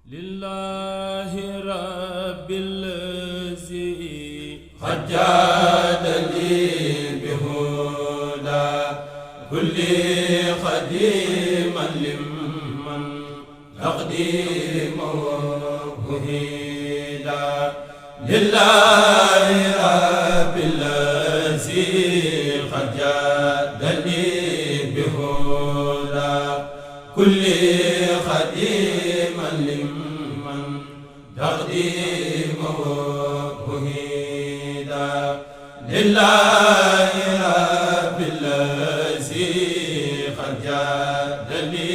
lillahi rabbil lazi qad jaadali bihuda kulli xadiman liman taqdimu muhida lillahi rabbil lazi qad jaadali bihuda kulli xadiman liman taqdimu muhida lillahi rabbil lazi qad jaadali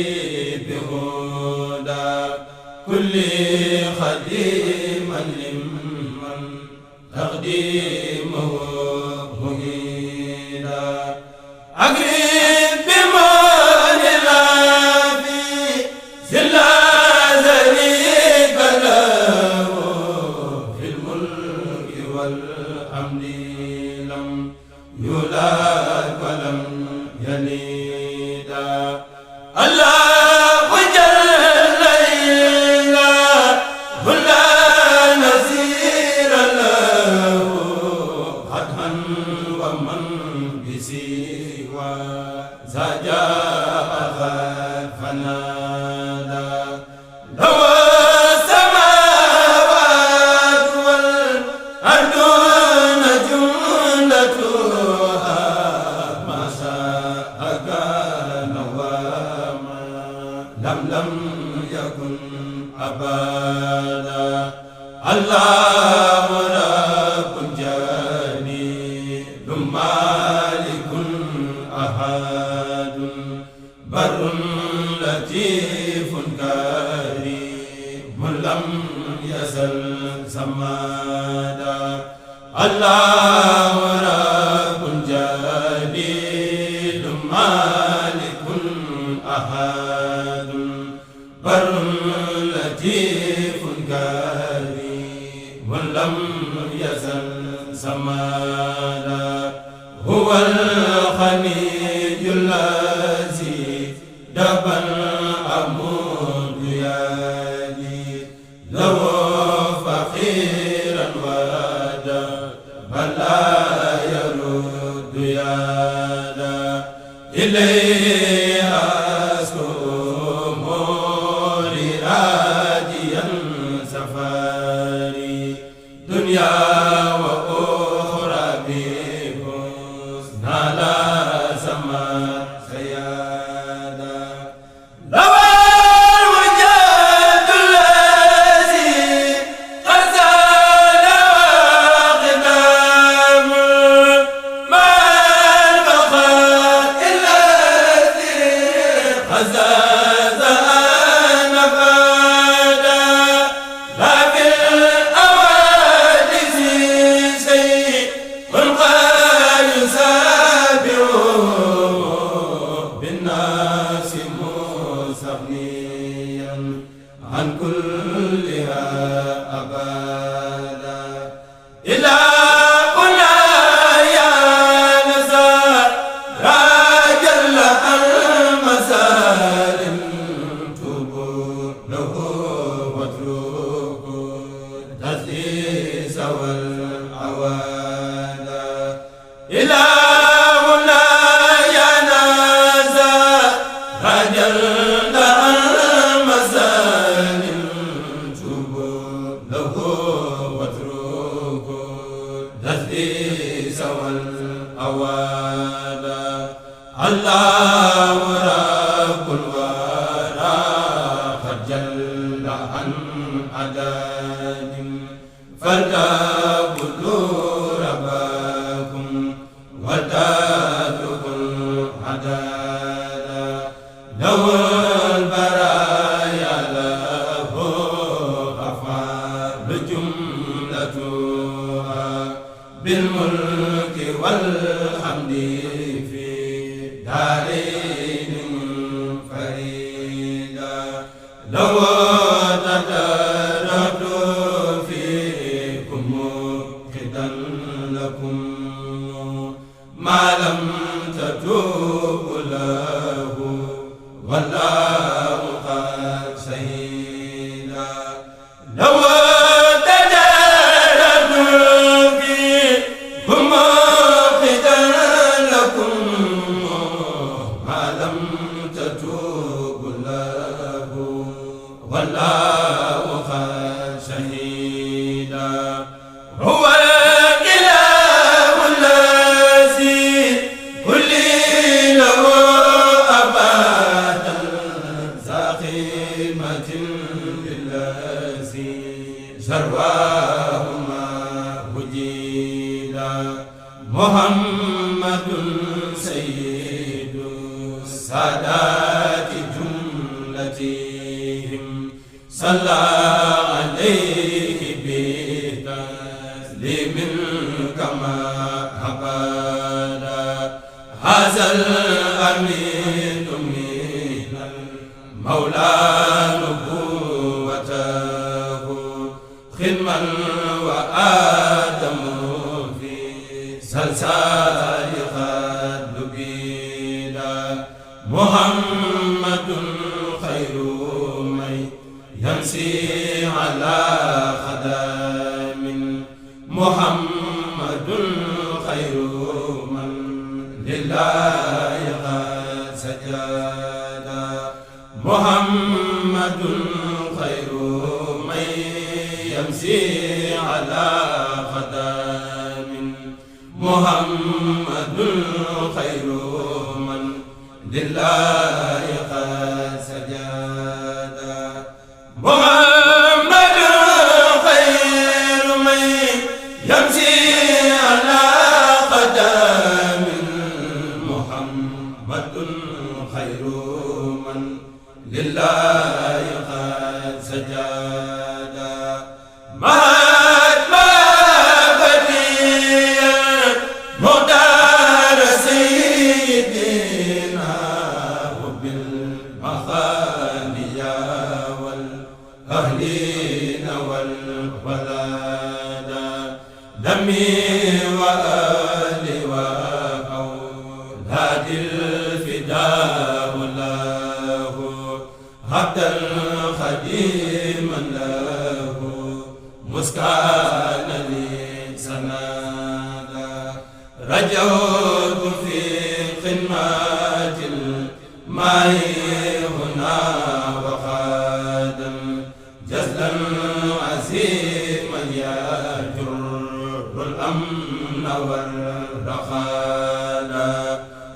bihuda kulli xadiman liman taqdimu muhida wallahu qad sayda Muhammadun sayyidu saadaati jumlatihim salla alayhi bi taslimin kama abada hazal aminu minal mawla nubuwatahu khidman wa adamu fi salsali khaddu bida Muhammadun khayru man yamsi ala khadamin Muhammadun khayru man lillahi qad sajada Muhammadun khayru man yamsi ala khadamin Muhammadun khayru man lillahi qad sajada Muhammadun khayru man yamsi ala qadamin Muhammadun khayru man lillahi qad sajada رجوت في خدمة الماء هنا وخادم جزلا عزيما يجر الأمن والرخاء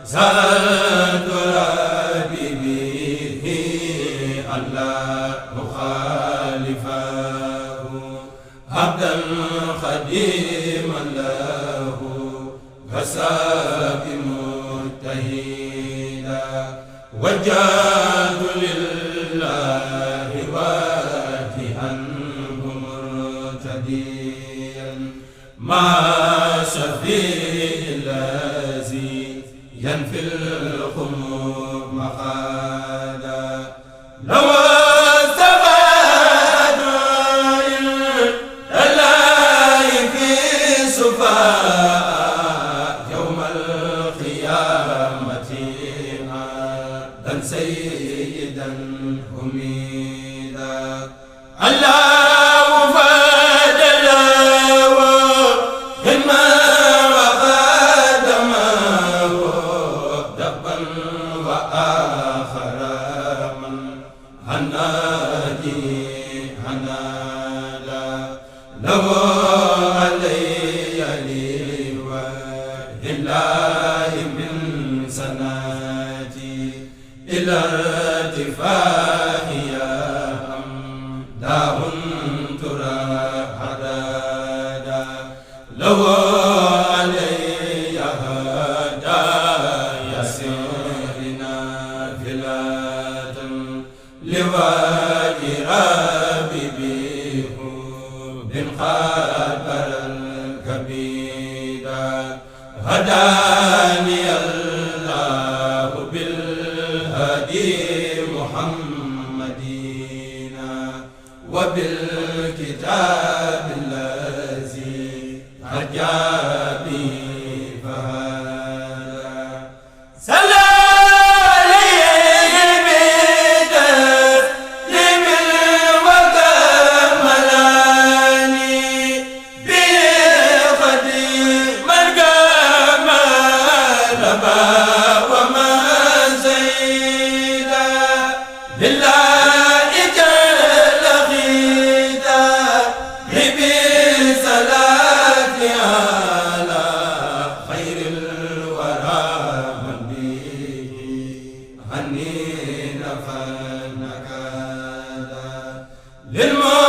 سألت ربي به ألا أخالفه عبدا خديما له كساب مجتهدا وجهت لله واجها مرتديا مع شفيع الذي ينفي الخمور مخادا لو سيدا حميدا الله فضل وهما وخدمه دبا وآخر من هنادي هنادا له علي لي ولله من سناتي إلى ارتفاع يا أمداه ترى حدادا لو علي هدايا سيرنا فلاة لواجه ربي به بن خبر الكبيدا هداني الله محمدين وبالكتاب الذي هجا به فهذا صلى عليه بتسليم وكمل wa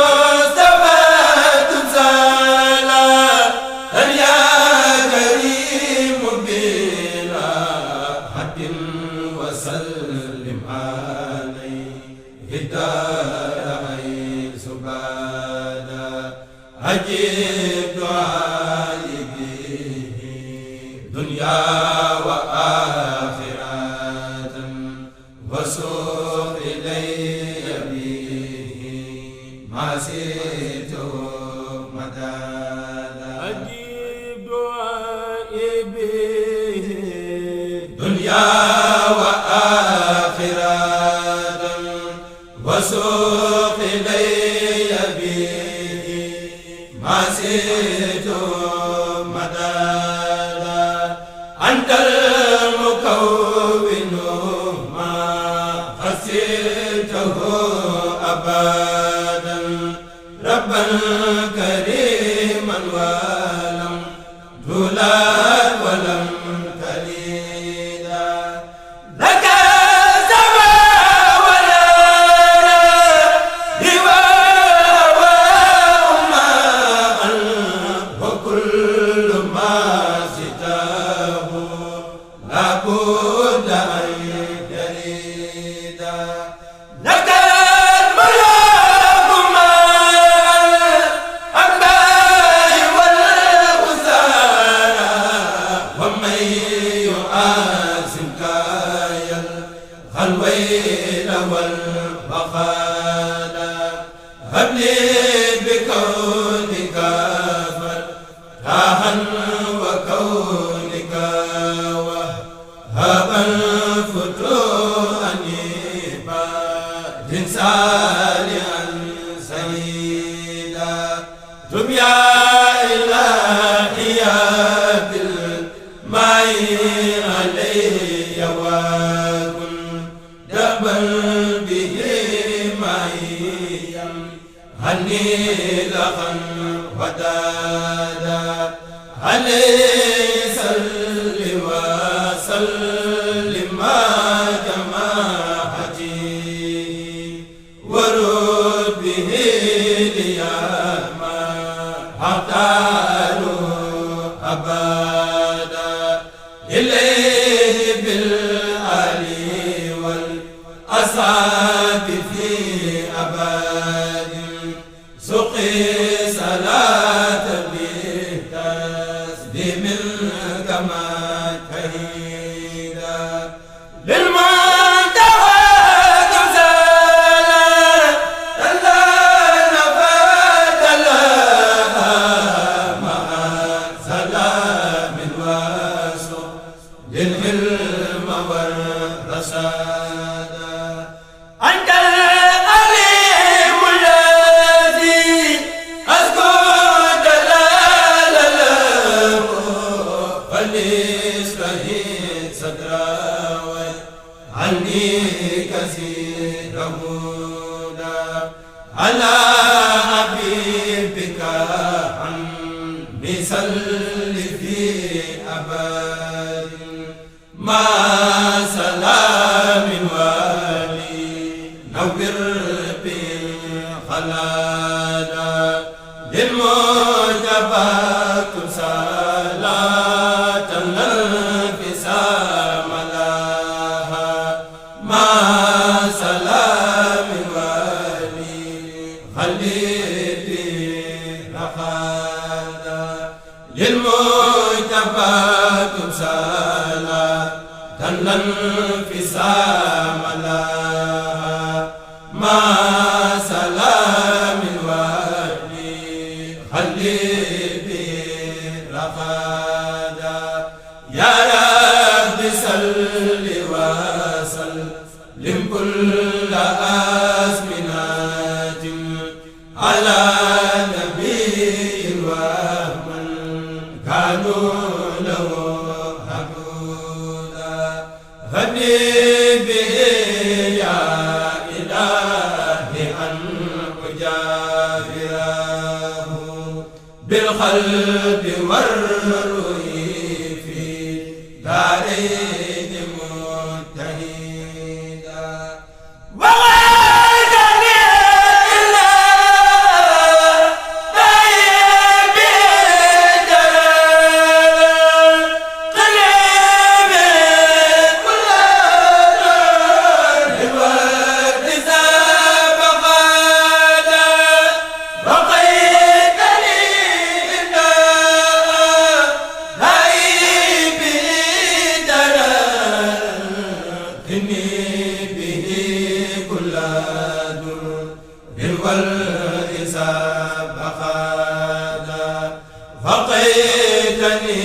بقيتني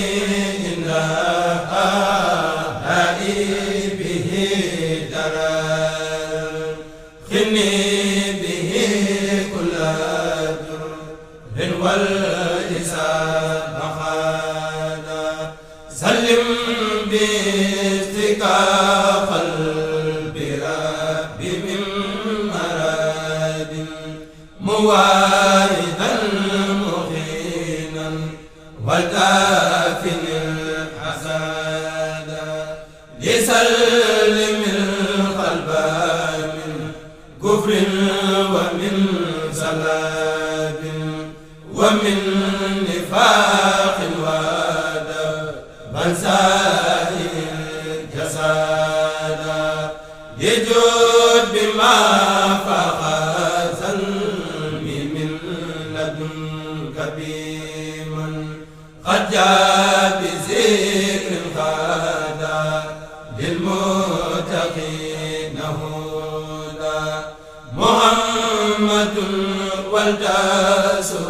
إن به درر خني به كل در والإساءة خانا سلم باستكاف البراب من مراد مواردا مخينا والكافن الحساد لسلم القلب من كفر ومن سلاب ومن نفاق وادب بل سائر الجساد يجود بما فاق ذنبي من لدنك بمن قد جاء بذكر الغدا للمتقين هدى محمد والتاسو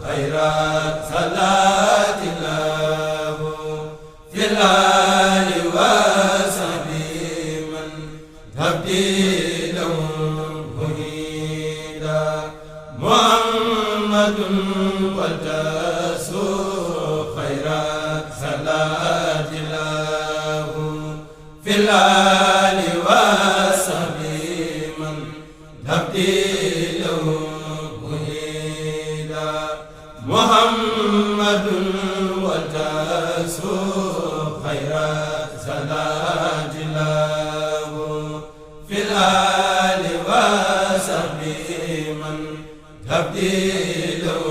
خيرات صلاة الله في الآل وصحبه من تبديله هدى محمد والتاسو خيرات صلاة الله في الآل وصحبه من تبديله محمد والتاسو خيرات صلاة الله في الآل وصحبه من تبديله